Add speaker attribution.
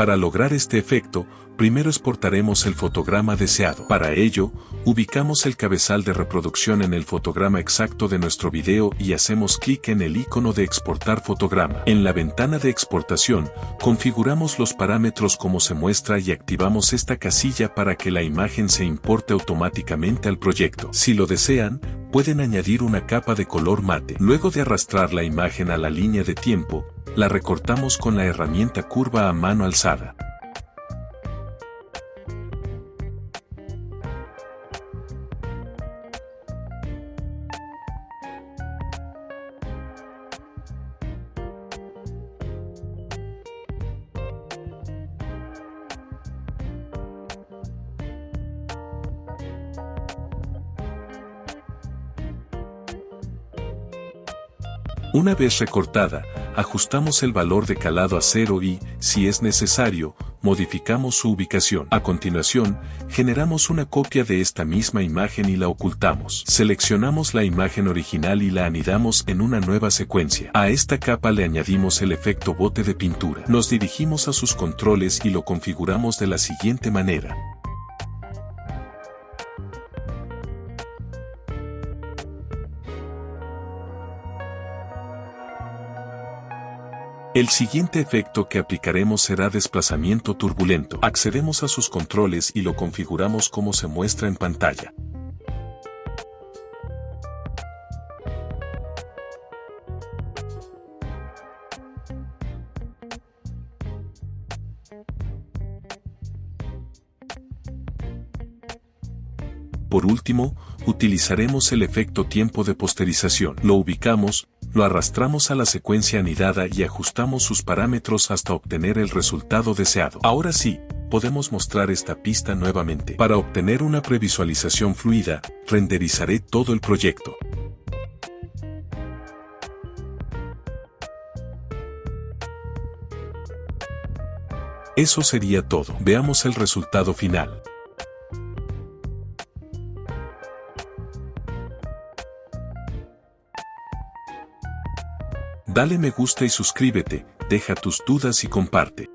Speaker 1: Para lograr este efecto, primero exportaremos el fotograma deseado. Para ello, ubicamos el cabezal de reproducción en el fotograma exacto de nuestro video y hacemos clic en el icono de exportar fotograma. En la ventana de exportación, configuramos los parámetros como se muestra y activamos esta casilla para que la imagen se importe automáticamente al proyecto. Si lo desean, pueden añadir una capa de color mate. Luego de arrastrar la imagen a la línea de tiempo, la recortamos con la herramienta curva a mano alzada. Una vez recortada, ajustamos el valor de calado a 0 y, si es necesario, modificamos su ubicación. A continuación, generamos una copia de esta misma imagen y la ocultamos. Seleccionamos la imagen original y la anidamos en una nueva secuencia. A esta capa le añadimos el efecto bote de pintura. Nos dirigimos a sus controles y lo configuramos de la siguiente manera. El siguiente efecto que aplicaremos será desplazamiento turbulento. Accedemos a sus controles y lo configuramos como se muestra en pantalla. Por último, utilizaremos el efecto tiempo de posterización. Lo ubicamos, lo arrastramos a la secuencia anidada y ajustamos sus parámetros hasta obtener el resultado deseado. Ahora sí, podemos mostrar esta pista nuevamente. Para obtener una previsualización fluida, renderizaré todo el proyecto. Eso sería todo. Veamos el resultado final. Dale me gusta y suscríbete, deja tus dudas y comparte.